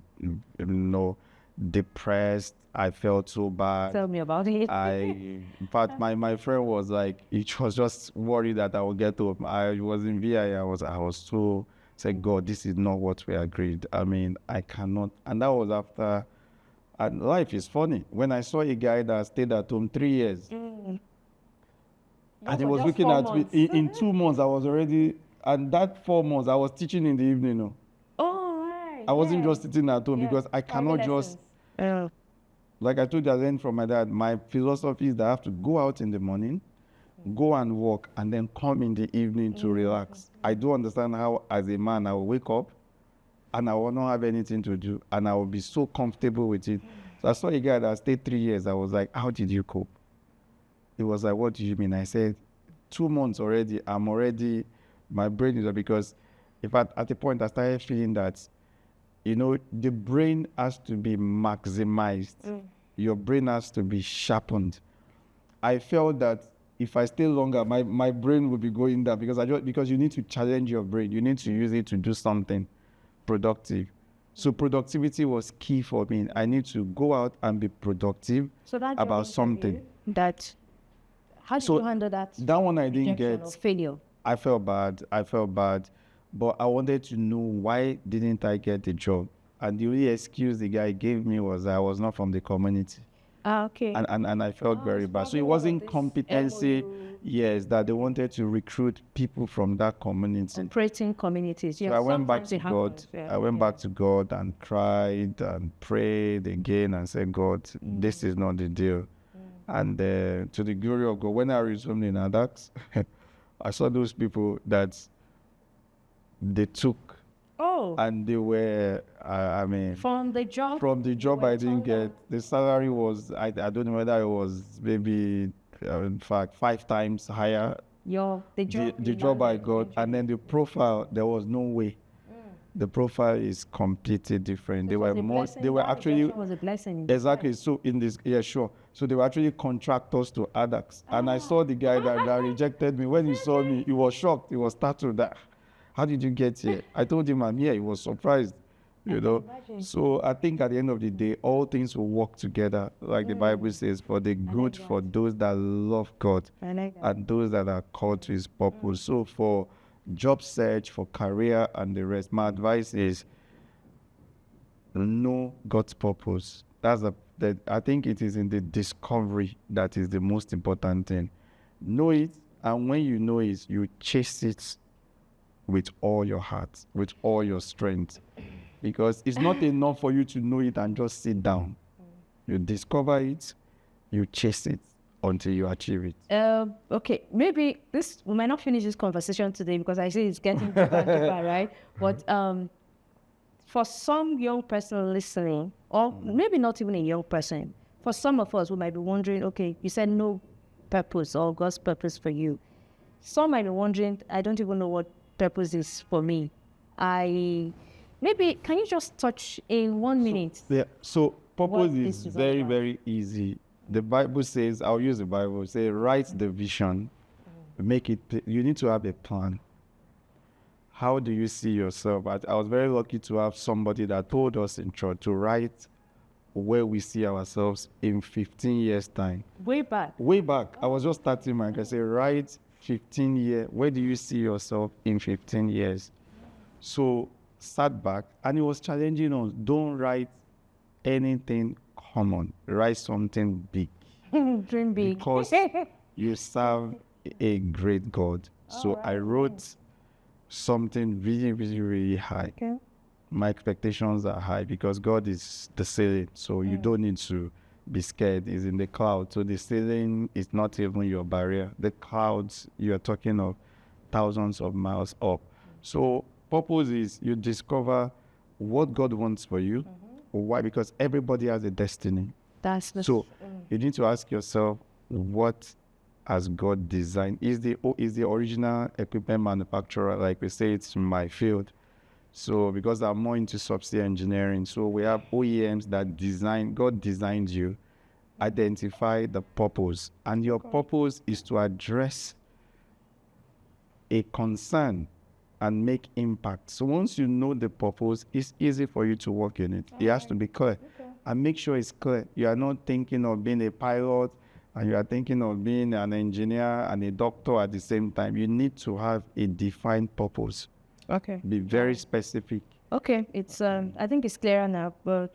depressed. I felt so bad. Tell me about it. In fact, my friend was like, he was just worried that I would get home. I was in VI. I was so said, God, this is not what we agreed. I mean, I cannot. And that was after. And life is funny. When I saw a guy that stayed at home 3 years, and he was looking at me in 2 months. I was already, and that 4 months I was teaching in the evening. No, Oh, right. I wasn't just sitting at home because I cannot just. Like I told you, I learned from my dad. My philosophy is that I have to go out in the morning, go and work, and then come in the evening to relax. I do understand how, as a man, I will wake up and I will not have anything to do, and I will be so comfortable with it. So I saw a guy that stayed 3 years. I was like, how did you cope? He was like, what do you mean? I said, 2 months already, my brain is, because in fact, at the point I started feeling that, the brain has to be maximized. Your brain has to be sharpened. I felt that if I stay longer, my brain will be going down because you need to challenge your brain. You need to use it to do something productive. So productivity was key for me. I need to go out and be productive about something. How did you handle that? That one I didn't get. Or failure. I felt bad. But I wanted to know, why didn't I get the job? And the only excuse the guy gave me was I was not from the community. Okay. And I felt very bad. So it wasn't competency, yes, that they wanted to recruit people from that community. Operating communities. So I went back to God. I went back to God and cried and prayed again and said, God, this is not the deal. And to the glory of God, when I resumed in Addax, I saw those people that they took. Oh. And they were, from the job I didn't get. The salary was, I don't know whether it was maybe, in fact, 5 times higher. The job I got, and then the profile, there was no way. The profile is completely different. They were actually, was a blessing. Exactly. So in this, yeah, sure. So they were actually contractors to Addax. And I saw the guy that rejected me. When he saw me, he was shocked. He was startled. How did you get here? I told him I'm here. He was surprised, So I think at the end of the day, all things will work together, like the Bible says, for the good for those that love God and those that are called to His purpose. So for job search, for career and the rest, my advice is know God's purpose. I think it is in the discovery that is the most important thing. Know it, and when you know it, you chase it with all your heart, with all your strength, because it's not enough for you to know it and just sit down. You discover it, you chase it until you achieve it. Okay, maybe we might not finish this conversation today because I see it's getting deeper and deeper, right? But for some young person listening, or maybe not even a young person, for some of us who might be wondering, okay, you said no purpose or God's purpose for you. Some might be wondering, I don't even know what purpose is for me. Maybe can you just touch in 1 minute? So purpose is very, very easy. The Bible says, I'll use the Bible, say write the vision, make it, you need to have a plan. How do you see yourself? I was very lucky to have somebody that told us in church to write where we see ourselves in 15 years time. Way back. I was just starting my, I say write 15 years, where do you see yourself in 15 years? So sat back, and it was challenging us. Don't write anything common. Write something big. Dream big. Because you serve a great God. So I wrote something really, really, really high. Okay. My expectations are high because God is the ceiling. So you don't need to be scared. It's in the cloud. So the ceiling is not even your barrier. The clouds, you are talking of thousands of miles up. So purpose is you discover what God wants for you. Why? Because everybody has a destiny. So you need to ask yourself, what has God designed? Is the original equipment manufacturer, like we say, it's my field. So because I'm more into subsea engineering, so we have OEMs that God designed you, identify the purpose, and your purpose is to address a concern and make impact. So once you know the purpose, it's easy for you to work in it. It has to be clear. And make sure it's clear. You are not thinking of being a pilot and you are thinking of being an engineer and a doctor at the same time. You need to have a defined purpose. Okay. Be very specific. Okay, it's I think it's clearer now. But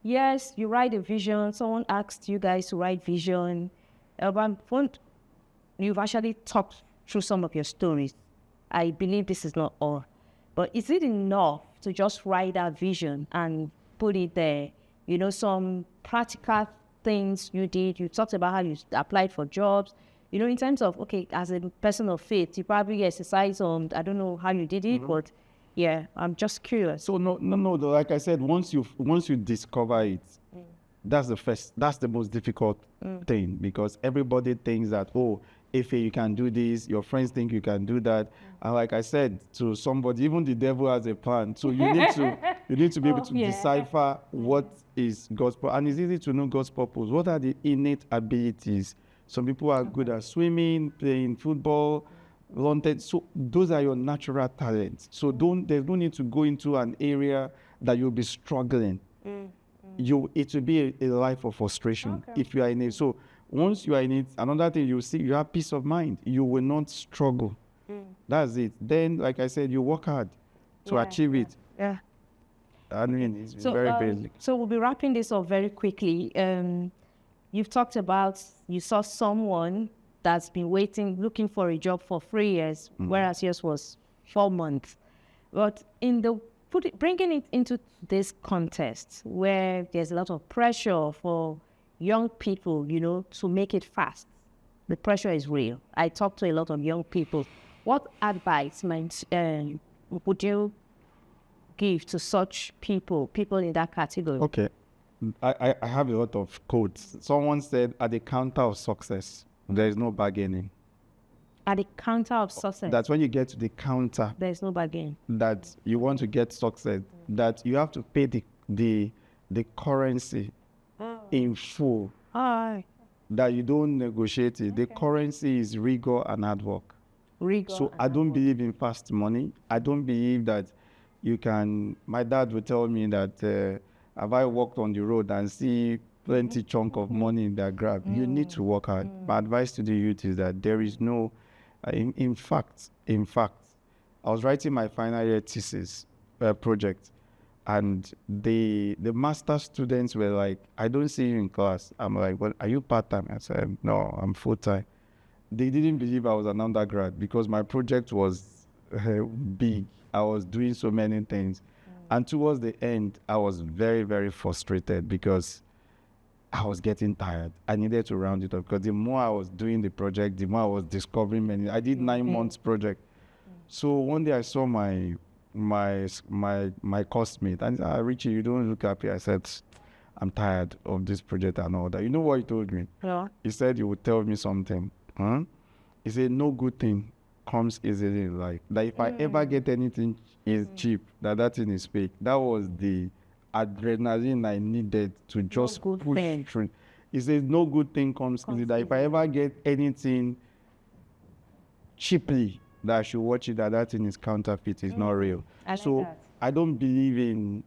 yes, you write a vision. Someone asked you guys to write vision. You've actually talked through some of your stories. I believe this is not all, but is it enough to just write that vision and put it there? You know, some practical things you did. You talked about how you applied for jobs. You know, in terms of, okay, as a person of faith, you probably exercise on, I don't know how you did it, but yeah, I'm just curious. So no, like I said, once you discover it, that's the most difficult thing, because everybody thinks that, oh, if you can do this, your friends think you can do that. And like I said to somebody, even the devil has a plan. So you need to be able to decipher what is God's purpose. And it's easy to know God's purpose. What are the innate abilities? Some people are good at swimming, playing football, lawn-tennis. So those are your natural talents. So there's no need to go into an area that you'll be struggling. It will be a life of frustration if you are in it. So once you are in it, another thing you see, you have peace of mind. You will not struggle. That's it. Then, like I said, you work hard to achieve it. Yeah. I mean, it's very basic. So we'll be wrapping this up very quickly. You've talked about, you saw someone that's been looking for a job for 3 years, whereas yours was 4 months. But bringing it into this context where there's a lot of pressure for young people, you know, to make it fast. The pressure is real. I talk to a lot of young people. What advice would you give to such people in that category? Okay. I have a lot of quotes. Someone said, at the counter of success, there is no bargaining. At the counter of success? That's when you get to the counter. There is no bargaining. That you want to get success, that you have to pay the currency in full. That you don't negotiate it. The currency is rigor and hard work. So I don't believe in fast money. I don't believe that you can. My dad would tell me that have I walked on the road and see plenty chunk of money in that grab. You need to work hard. My advice to the youth is that there is no. In fact, I was writing my final year thesis project, and the master students were like, I don't see you in class. I'm like, well, are you part-time? I said, no, I'm full-time. They didn't believe I was an undergrad because my project was big. I was doing so many things. And towards the end, I was very, very frustrated because I was getting tired. I needed to round it up because the more I was doing the project, the more I was discovering many. I did 9 months project. So one day I saw my course mate and he said, Richie, you don't look happy. I said, I'm tired of this project and all that. You know what he told me? Yeah. He said he would tell me something. He said, no good thing comes easily in life. That if I ever get anything is cheap, that thing is fake. That was the adrenaline I needed to just push through. He says no good thing comes easily. That if I ever get anything cheaply, that I should watch it, that thing is counterfeit, it's not real. I don't believe in,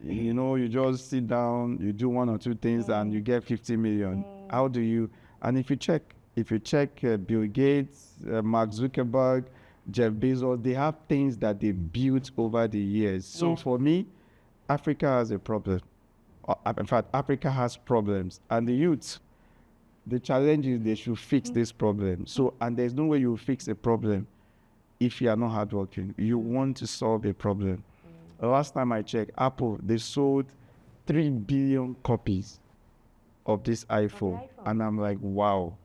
you just sit down, you do 1 or 2 things and you get 50 million. How do you? And if you check Bill Gates, Mark Zuckerberg, Jeff Bezos, they have things that they built over the years. So for me, Africa has a problem. In fact, Africa has problems. And the youth, the challenge is they should fix this problem. So, and there's no way you fix a problem if you are not hardworking. You want to solve a problem. The last time I checked, Apple, they sold 3 billion copies of this iPhone. And I'm like, wow.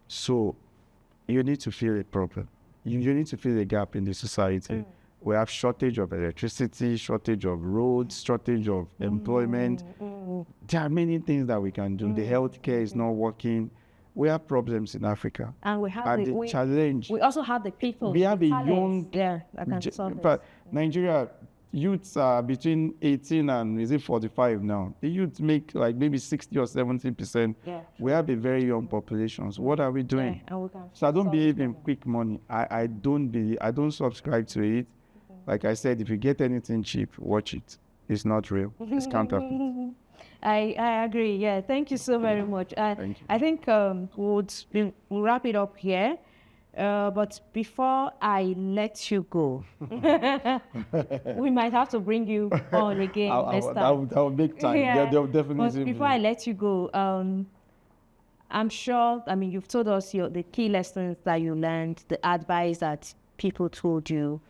So you need to fill a problem. You need to fill a gap in the society. We have shortage of electricity, shortage of roads, shortage of employment. There are many things that we can do. The healthcare is not working. We have problems in Africa. And we have And the challenge. We also have the people. We have the a talents, young. yeah, that can solve In it. fact, Nigeria youths are between 18 and is it 45 now. The youths make like maybe 60 or 70%. Yeah. We have a very young population. So what are we doing? Yeah, and we can So I don't solve believe it. in quick money. I don't subscribe to it. Like I said, if you get anything cheap, watch it. It's not real. It's counterfeit. I agree. Yeah, thank you so very much. Thank you. I think we'll wrap it up here. But before I let you go, we might have to bring you on again next time. That would make time. Yeah. They'll definitely. But before I let you go, I'm sure, I mean, you've told us the key lessons that you learned, the advice that people told you.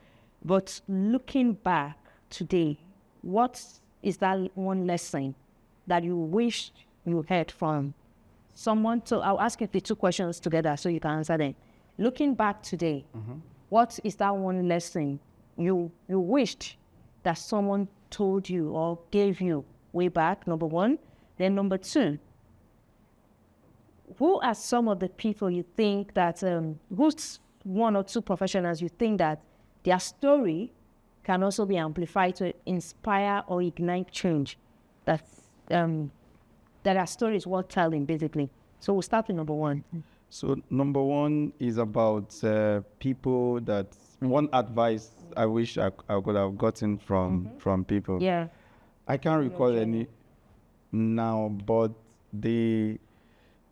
But looking back today, what is that one lesson that you wished you heard from someone? So I'll ask you the two questions together so you can answer them. Looking back today, what is that one lesson you wished that someone told you or gave you way back, number one? Then number two, who are some of the people you think that, who's one or two professionals you think that their story can also be amplified to inspire or ignite change? That our story is worth telling, basically. So we'll start with number one. So number one is about people that, one advice I wish I could have gotten from people. Yeah. I can't recall any now, but the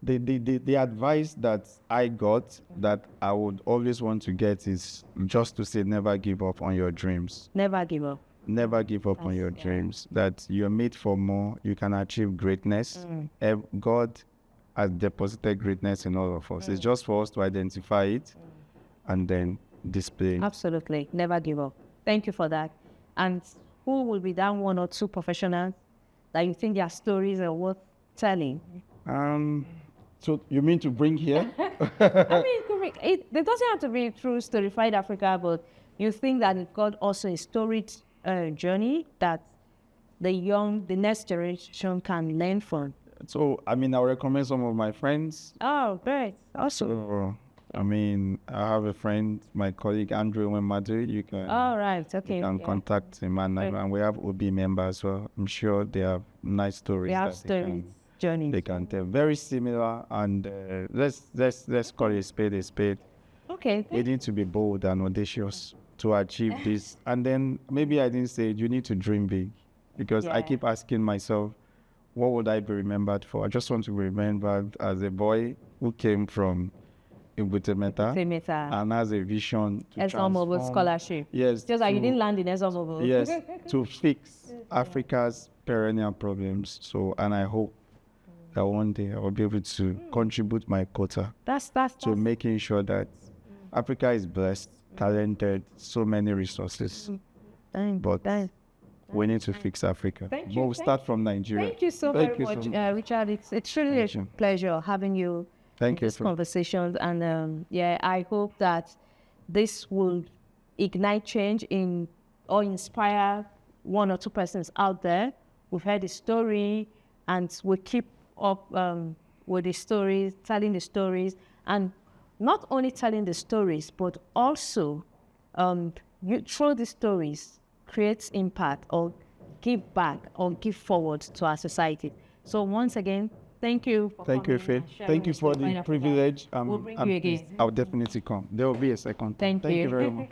advice that I got that I would always want to get is just to say never give up on your dreams. Never give up. Never give up on your dreams. That you're made for more. You can achieve greatness. God has deposited greatness in all of us. It's just for us to identify it and then display it. Absolutely. Never give up. Thank you for that. And who will be that one or two professionals that you think their stories are worth telling? So you mean to bring here? I mean, it doesn't have to be through Storified Africa, but you think that it got also a storied journey that the next generation can learn from? So, I mean, I'll recommend some of my friends. Oh, great. Awesome. So, I mean, I have a friend, my colleague Andrew Wemadu. You can, all right. Okay. You can contact him, and we have OB members as well. I'm sure they have nice stories. We have stories, journeys. They can tell. Very similar, and let's call it a spade. Okay. We need to be bold and audacious to achieve this. And then maybe I didn't say it, you need to dream big, because I keep asking myself, what would I be remembered for? I just want to be remembered as a boy who came from Ebute Metta and has a vision to ExxonMobil scholarship. Yes. Just like you didn't land in ExxonMobil. Yes, to fix Africa's perennial problems. So, and I hope that one day I will be able to contribute my quota to making sure that Africa is blessed, talented, so many resources. But we need to fix Africa. Thank you. But we'll start from Nigeria. Thank you so very much, Richard. It's really a pleasure having you in this conversation. And I hope that this will ignite change or inspire one or two persons out there. We've heard the story, and we keep up with the stories, telling the stories, and not only telling the stories, but also through the stories, creates impact or give back or give forward to our society. So once again, thank you for coming. Thank you, Faith. Thank you for the privilege. We'll bring you again. I'll definitely come. There will be a second. Thank you very much.